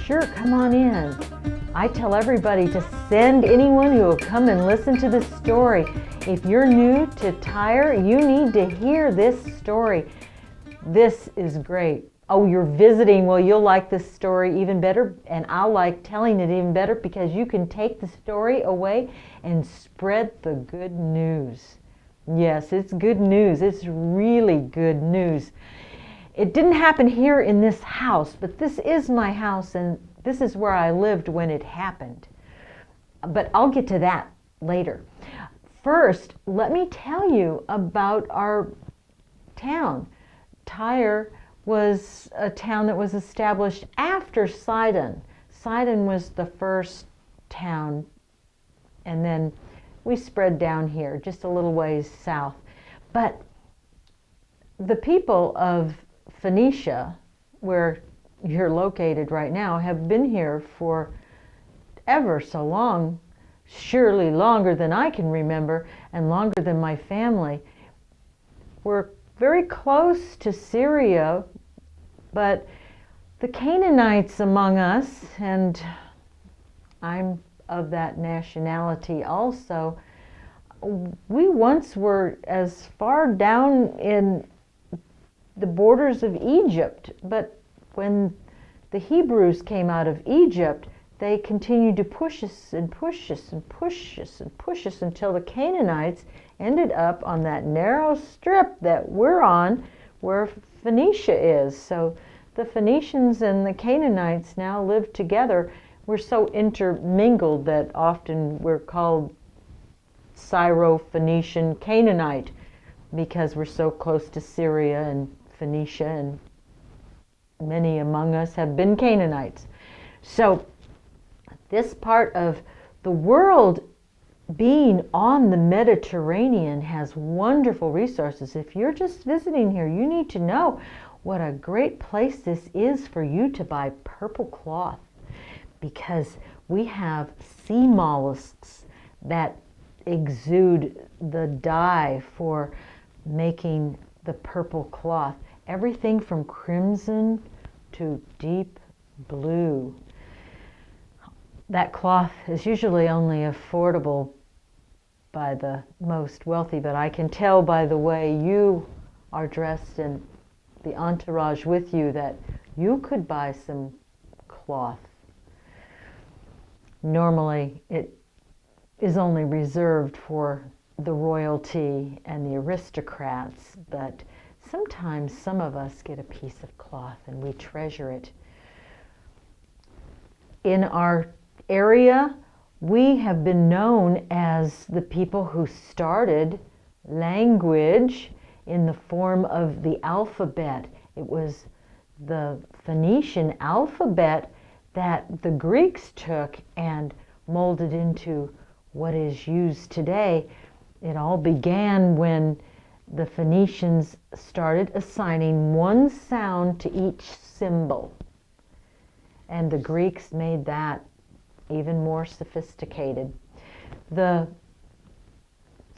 Sure, come on in. I tell everybody to send anyone who will come and listen to this story. If you're new to Tyre, you need to hear this story. This is great. Oh, you're visiting. Well, you'll like this story even better, and I'll like telling it even better because you can take the story away and spread the good news. Yes, it's good news. It's really good news. It didn't happen here in this house, but this is my house, and this is where I lived when it happened. But I'll get to that later. First, let me tell you about our town. Tyre was a town that was established after Sidon. Sidon was the first town, and then we spread down here just a little ways south. But the people of Phoenicia, where you're located right now, have been here for ever so long, surely longer than I can remember and longer than my family. We're very close to Syria, but the Canaanites among us, and I'm of that nationality also, we once were as far down in the borders of Egypt, but when the Hebrews came out of Egypt, they continued to push us and push us and push us and push us until the Canaanites ended up on that narrow strip that we're on where Phoenicia is. So the Phoenicians and the Canaanites now live together. We're so intermingled that often we're called Syro-Phoenician Canaanite because we're so close to Syria and Phoenicia, and many among us have been Canaanites. So this part of the world, being on the Mediterranean, has wonderful resources. If you're just visiting here, you need to know what a great place this is for you to buy purple cloth, because we have sea mollusks that exude the dye for making the purple cloth. Everything from crimson to deep blue. That cloth is usually only affordable by the most wealthy, but I can tell by the way you are dressed and the entourage with you that you could buy some cloth. Normally it is only reserved for the royalty and the aristocrats, but sometimes some of us get a piece of cloth and we treasure it. In our area, we have been known as the people who started language in the form of the alphabet. It was the Phoenician alphabet that the Greeks took and molded into what is used today. It all began when the Phoenicians started assigning one sound to each symbol. And the Greeks made that even more sophisticated. The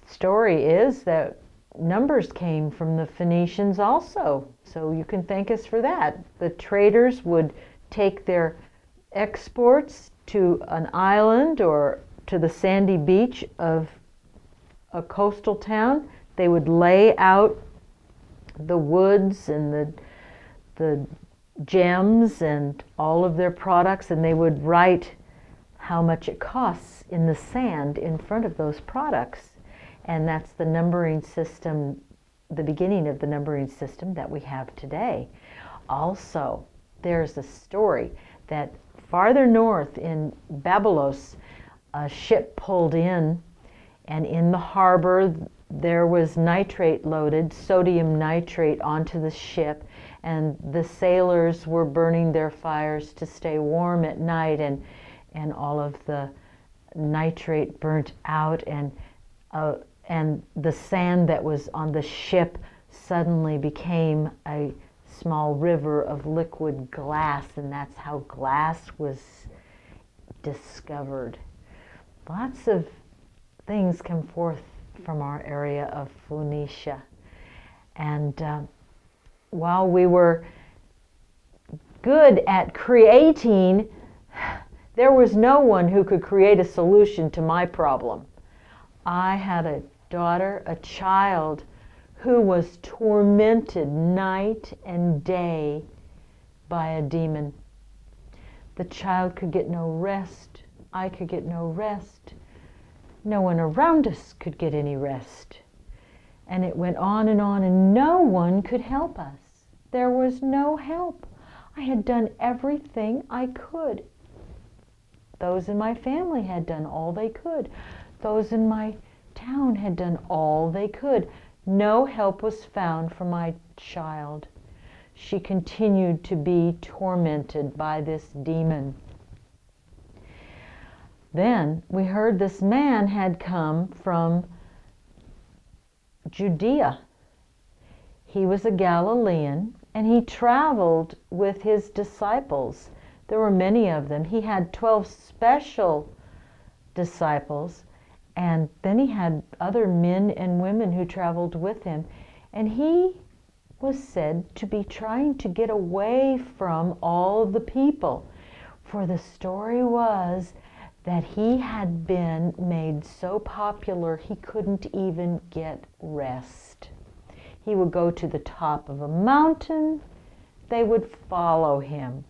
story is that numbers came from the Phoenicians also, so you can thank us for that. The traders would take their exports to an island or to the sandy beach of a coastal town. They would lay out the woods and the gems and all of their products, and they would write how much it costs in the sand in front of those products. And that's the numbering system, the beginning of the numbering system that we have today. Also, there's a story that farther north in Babylos, a ship pulled in, and in the harbor there was nitrate loaded, sodium nitrate, onto the ship, and the sailors were burning their fires to stay warm at night, and all of the nitrate burnt out, and the sand that was on the ship suddenly became a small river of liquid glass, and that's how glass was discovered. Lots of things come forth from our area of Phoenicia. And while we were good at creating There was no one who could create a solution to my problem. I had a daughter, a child, who was tormented night and day by a demon. The child could get no rest. I could get no rest. No one around us could get any rest. And it went on, and no one could help us. There was no help. I had done everything I could. Those in my family had done all they could. Those in my town had done all they could. No help was found for my child. She continued to be tormented by this demon. Then we heard this man had come from Judea. He was a Galilean, and he traveled with his disciples. There were many of them. He had 12 special disciples, and then he had other men and women who traveled with him. And he was said to be trying to get away from all of the people. For the story was that he had been made so popular he couldn't even get rest. He would go to the top of a mountain. They would follow him.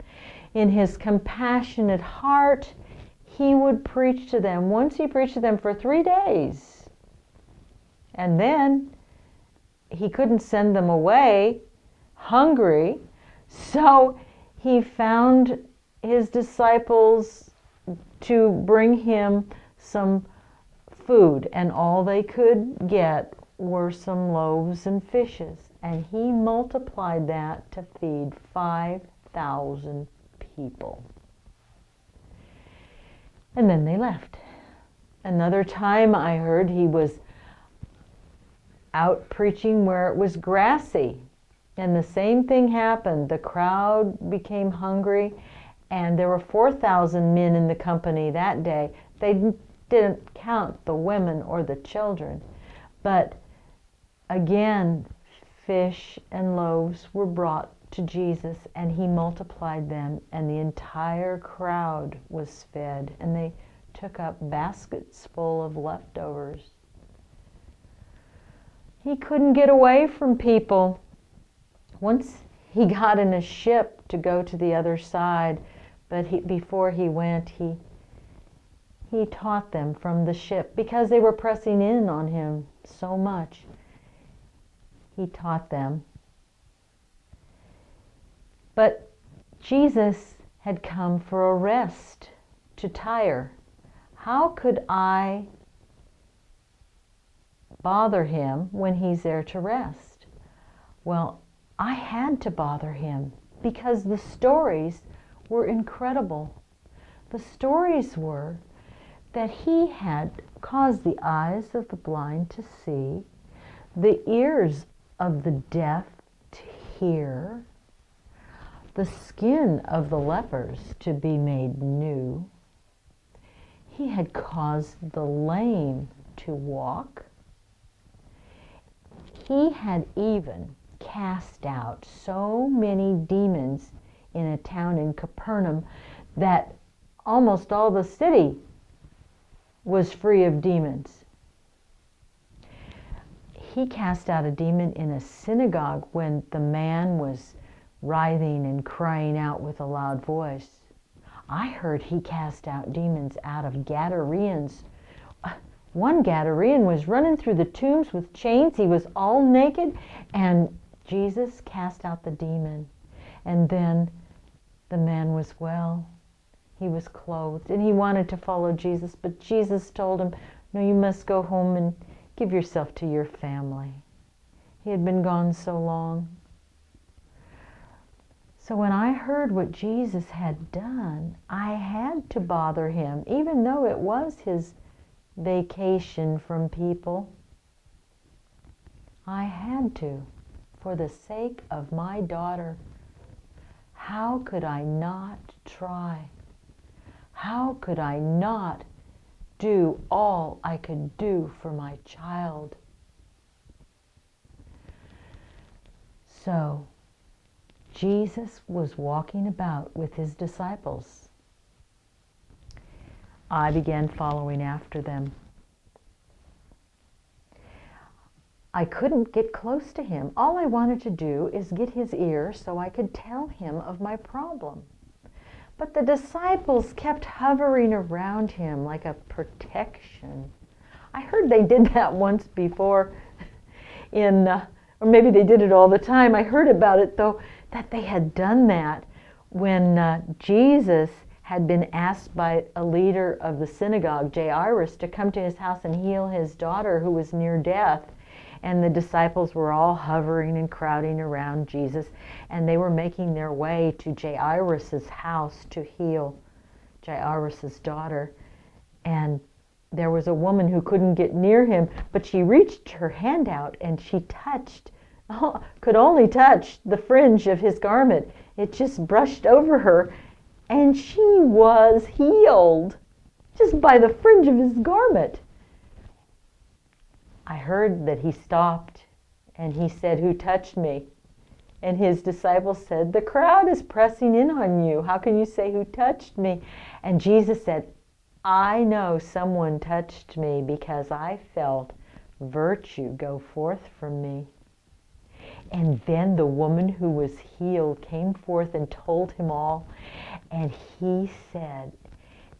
In his compassionate heart, he would preach to them. Once he preached to them for 3 days. And then he couldn't send them away hungry. So he found his disciples to bring him some food. And all they could get were some loaves and fishes. And he multiplied that to feed 5,000 people. And then they left. Another time I heard he was out preaching where it was grassy. And the same thing happened. The crowd became hungry, and there were 4,000 men in the company that day. They didn't count the women or the children. But again, fish and loaves were brought to Jesus, and he multiplied them, and the entire crowd was fed, and they took up baskets full of leftovers. He couldn't get away from people. Once he got in a ship to go to the other side, but before he went, he taught them from the ship because they were pressing in on him so much. He taught them. But Jesus had come for a rest to Tyre. How could I bother him when he's there to rest? Well, I had to bother him because the stories were incredible. The stories were that he had caused the eyes of the blind to see, the ears of the deaf to hear, the skin of the lepers to be made new. He had caused the lame to walk. He had even cast out so many demons in a town in Capernaum that almost all the city was free of demons. He cast out a demon in a synagogue when the man was writhing and crying out with a loud voice. I heard he cast out demons out of Gadareans. One Gadarean was running through the tombs with chains. He was all naked, and Jesus cast out the demon. And then the man was well. He was clothed, and he wanted to follow Jesus, but Jesus told him, no, you must go home and give yourself to your family. He had been gone so long. So when I heard what Jesus had done, I had to bother him, even though it was his vacation from people. I had to, for the sake of my daughter. How could I not try? How could I not do all I could do for my child? So, Jesus was walking about with his disciples. I began following after them. I couldn't get close to him. All I wanted to do is get his ear so I could tell him of my problem. But the disciples kept hovering around him like a protection. I heard they did that once before or maybe they did it all the time. I heard about it, though, that they had done that when Jesus had been asked by a leader of the synagogue, Jairus, to come to his house and heal his daughter who was near death. And the disciples were all hovering and crowding around Jesus, and they were making their way to Jairus' house to heal Jairus' daughter. And there was a woman who couldn't get near him, but she reached her hand out and she could only touch the fringe of his garment. It just brushed over her, and she was healed just by the fringe of his garment. I heard that he stopped and he said, "Who touched me?" And his disciples said, "The crowd is pressing in on you. How can you say, 'Who touched me?'" And Jesus said, "I know someone touched me because I felt virtue go forth from me." And then the woman who was healed came forth and told him all. And he said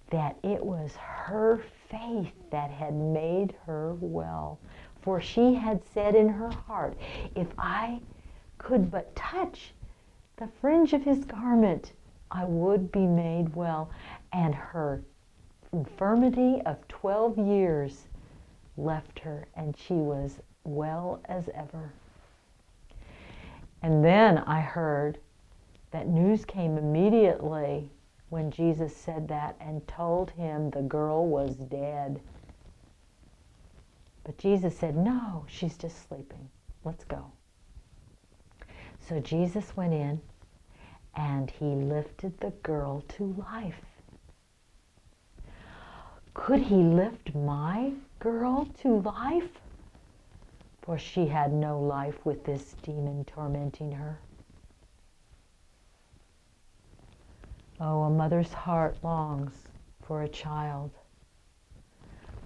that it was her faith that had made her well. For she had said in her heart, "If I could but touch the fringe of his garment, I would be made well." And her infirmity of 12 years left her, and she was well as ever. And then I heard that news came immediately when Jesus said that and told him the girl was dead. But Jesus said, "No, she's just sleeping. Let's go." So Jesus went in and he lifted the girl to life. Could he lift my girl to life? For she had no life with this demon tormenting her. Oh, a mother's heart longs for a child.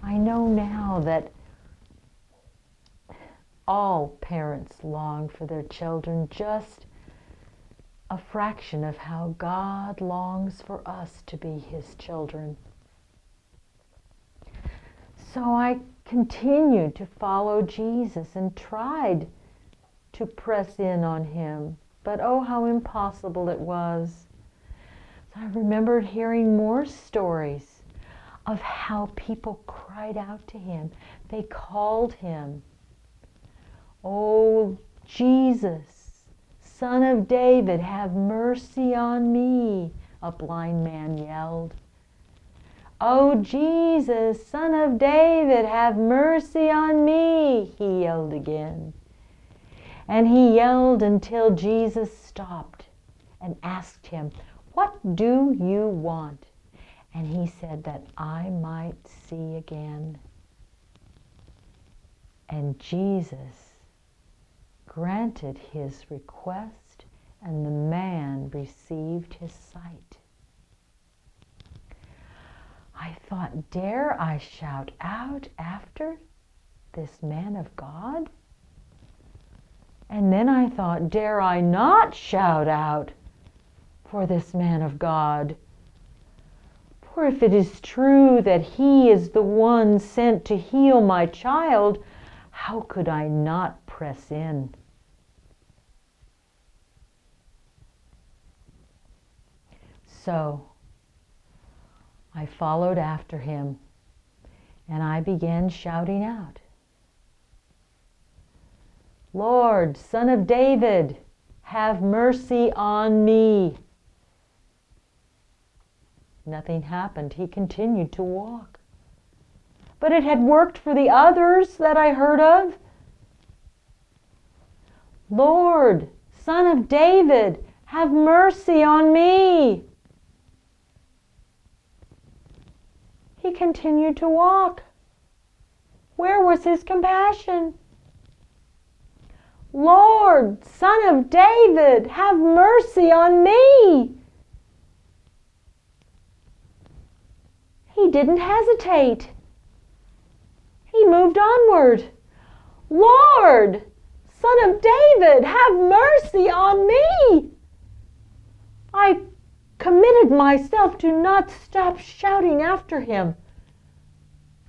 I know now that all parents long for their children, just a fraction of how God longs for us to be his children. So I continued to follow Jesus and tried to press in on him, but oh, how impossible it was. So I remembered hearing more stories of how people cried out to him. They called him, "Oh, Jesus, Son of David, have mercy on me," a blind man yelled. "Oh, Jesus, Son of David, have mercy on me," he yelled again. And he yelled until Jesus stopped and asked him, "What do you want?" And he said, "That I might see again." And Jesus granted his request, and the man received his sight. I thought, dare I shout out after this man of God? And then I thought, dare I not shout out for this man of God? For if it is true that he is the one sent to heal my child, how could I not press in? So I followed after him, and I began shouting out, "Lord, Son of David, have mercy on me." Nothing happened. He continued to walk. But it had worked for the others that I heard of. "Lord, Son of David, have mercy on me." He continued to walk. Where was his compassion? "Lord, Son of David, have mercy on me." He didn't hesitate. He moved onward. Lord, Son of David, have mercy on me. I committed myself to not stop shouting after him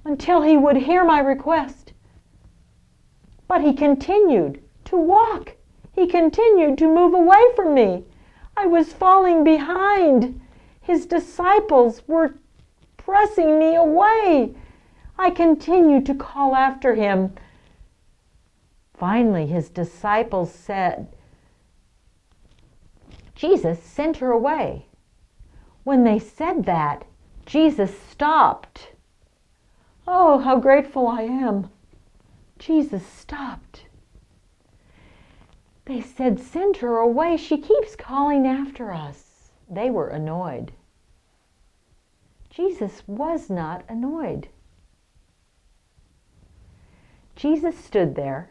until he would hear my request. But he continued to walk. He continued to move away from me. I was falling behind. His disciples were pressing me away. I continued to call after him. Finally, his disciples said, Jesus, send her away. When they said that, Jesus stopped. Oh, how grateful I am. Jesus stopped. They said, send her away. She keeps calling after us. They were annoyed. Jesus was not annoyed. Jesus stood there,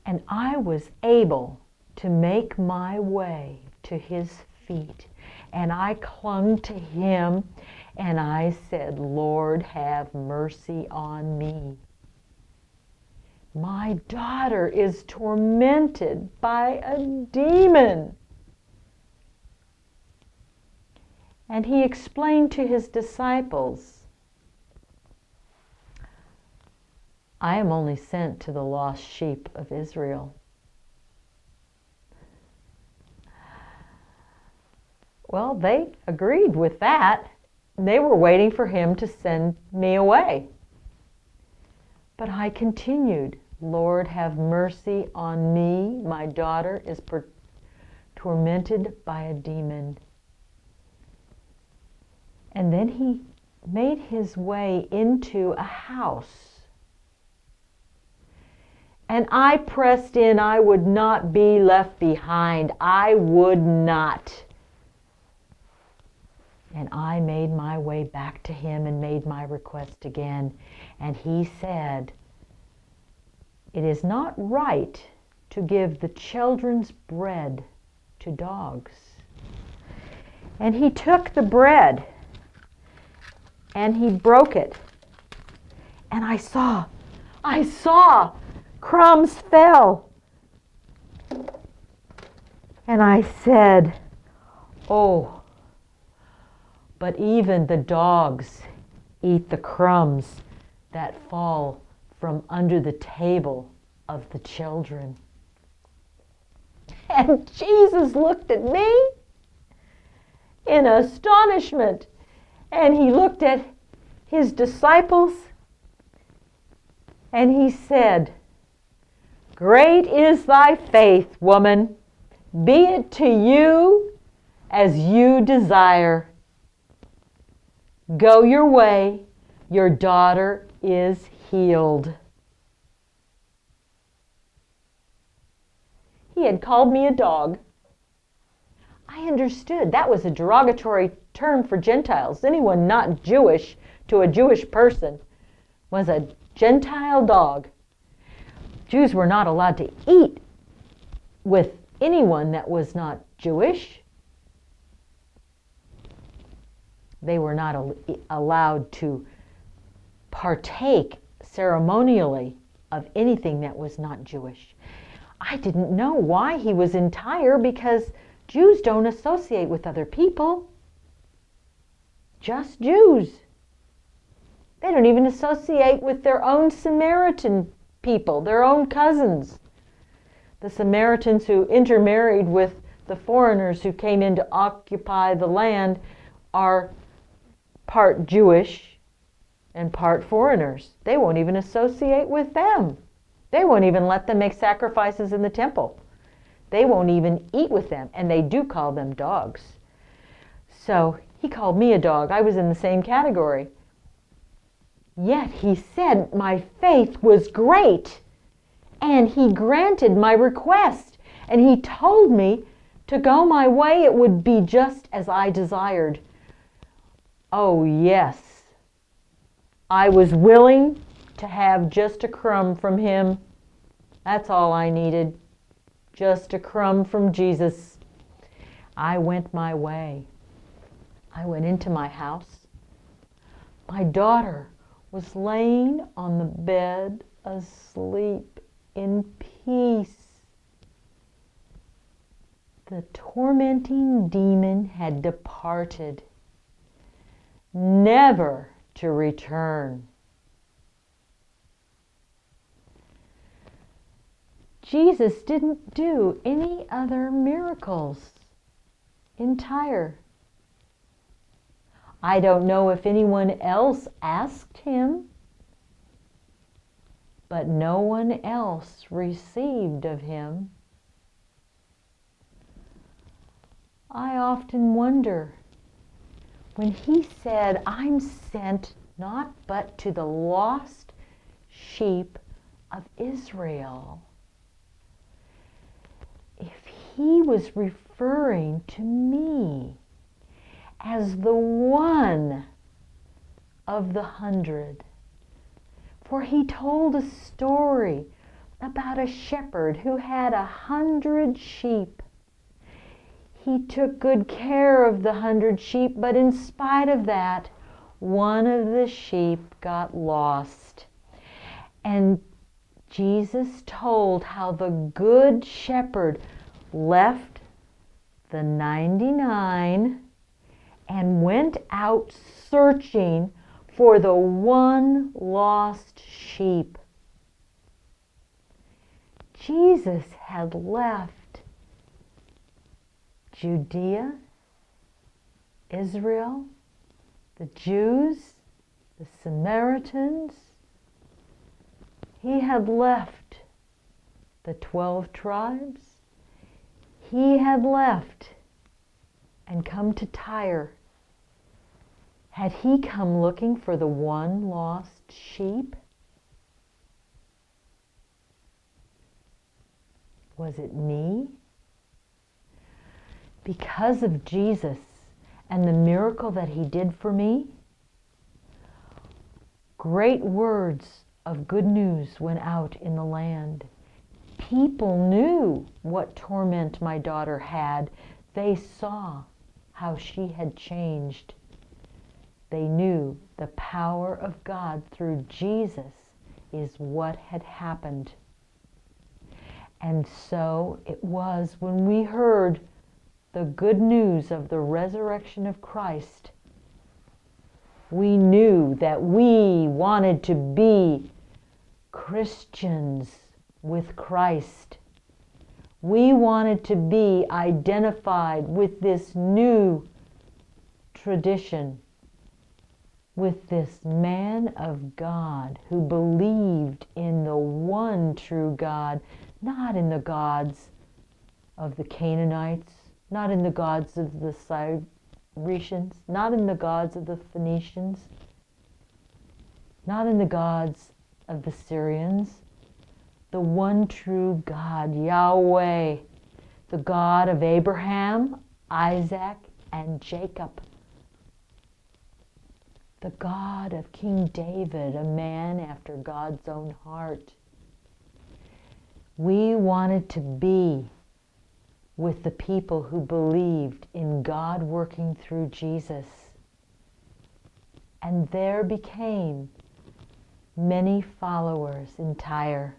and I was able to make my way to his feet. And I clung to him, and I said, Lord, have mercy on me. My daughter is tormented by a demon. And he explained to his disciples, I am only sent to the lost sheep of Israel. Well, they agreed with that. They were waiting for him to send me away. But I continued, Lord, have mercy on me. My daughter is tormented by a demon. And then he made his way into a house. And I pressed in. I would not be left behind. I would not. And I made my way back to him and made my request again. And he said, it is not right to give the children's bread to dogs. And he took the bread and he broke it. And I saw crumbs fell. And I said, oh, but even the dogs eat the crumbs that fall from under the table of the children. And Jesus looked at me in astonishment, and he looked at his disciples, and he said, great is thy faith, woman. Be it to you as you desire. Go your way. Your daughter is healed. He had called me a dog. I understood that was a derogatory term for Gentiles. Anyone not Jewish to a Jewish person was a Gentile dog. Jews were not allowed to eat with anyone that was not Jewish. They were not allowed to partake ceremonially of anything that was not Jewish. I didn't know why he was in Tyre, because Jews don't associate with other people. Just Jews. They don't even associate with their own Samaritan people, their own cousins. The Samaritans who intermarried with the foreigners who came in to occupy the land are part Jewish and part foreigners. They won't even associate with them. They won't even let them make sacrifices in the temple. They won't even eat with them, and they do call them dogs. So he called me a dog. I was in the same category. Yet he said my faith was great, and he granted my request, and he told me to go my way. It would be just as I desired. Oh, yes. I was willing to have just a crumb from him. That's all I needed. Just a crumb from Jesus. I went my way. I went into my house. My daughter was laying on the bed asleep in peace. The tormenting demon had departed, never to return. Jesus didn't do any other miracles in Tyre. I don't know if anyone else asked him, but no one else received of him. I often wonder, when he said, I'm sent not but to the lost sheep of Israel, if he was referring to me as the one of the 100. For he told a story about a shepherd who had 100 sheep. He took good care of the 100 sheep, but in spite of that, one of the sheep got lost. And Jesus told how the good shepherd left the 99 and went out searching for the one lost sheep. Jesus had left Judea, Israel, the Jews, the Samaritans. He had left the 12 tribes. He had left and come to Tyre. Had he come looking for the one lost sheep? Was it me? Because of Jesus and the miracle that he did for me, great words of good news went out in the land. People knew what torment my daughter had. They saw how she had changed. They knew the power of God through Jesus is what had happened. And so it was when we heard the good news of the resurrection of Christ, we knew that we wanted to be Christians with Christ. We wanted to be identified with this new tradition, with this man of God who believed in the one true God, not in the gods of the Canaanites, not in the gods of the Syro-Phoenicians, not in the gods of the Phoenicians, not in the gods of the Syrians, the one true God, Yahweh, the God of Abraham, Isaac, and Jacob, the God of King David, a man after God's own heart. We wanted to be with the people who believed in God working through Jesus. And there became many followers in Tyre,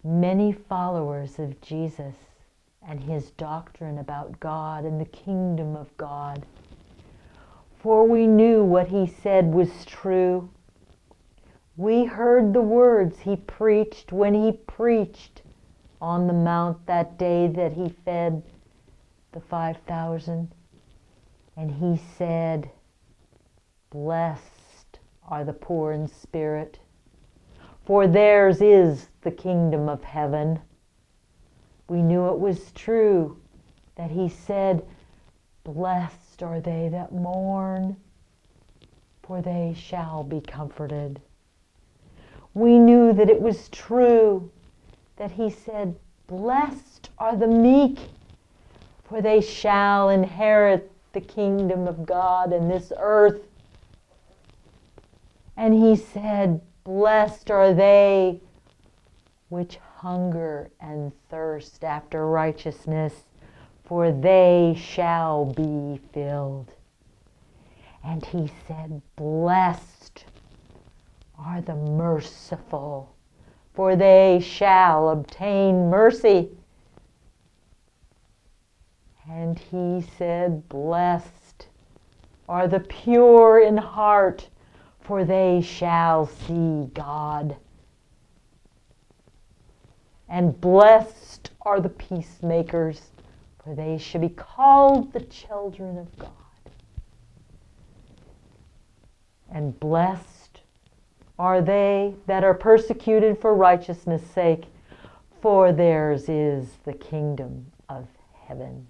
many followers of Jesus and his doctrine about God and the kingdom of God. For we knew what he said was true. We heard the words he preached when he preached on the mount that day that he fed the 5,000. And he said, "Blessed are the poor in spirit, for theirs is the kingdom of heaven." We knew it was true that he said, "Blessed are they that mourn, for they shall be comforted." We knew that it was true that he said, "Blessed are the meek, for they shall inherit the kingdom of God in this earth." And he said, "Blessed are they which hunger and thirst after righteousness, for they shall be filled." And he said, "Blessed are the merciful, for they shall obtain mercy." And he said, "Blessed are the pure in heart, for they shall see God. And blessed are the peacemakers, for they shall be called the children of God. And blessed are they that are persecuted for righteousness' sake, for theirs is the kingdom of heaven."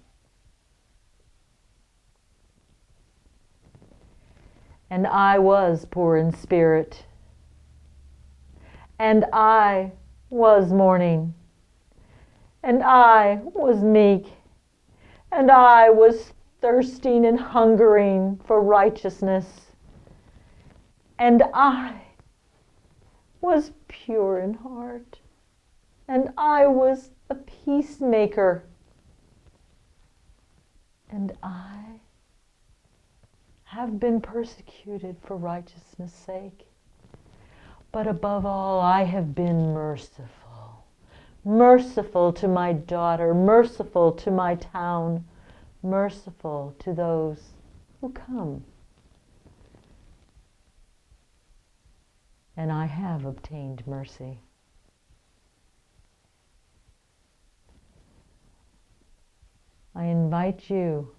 And I was poor in spirit, and I was mourning, and I was meek, and I was thirsting and hungering for righteousness, and I was pure in heart, and I was a peacemaker, and I have been persecuted for righteousness' sake. But above all, I have been merciful. Merciful to my daughter, merciful to my town, merciful to those who come. And I have obtained mercy. I invite you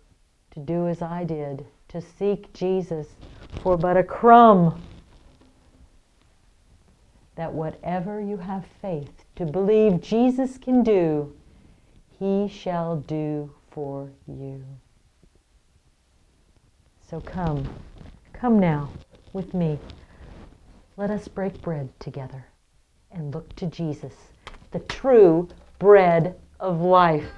to do as I did, to seek Jesus for but a crumb, that whatever you have faith to believe Jesus can do, he shall do for you. So come now with me. Let us break bread together and look to Jesus, the true bread of life.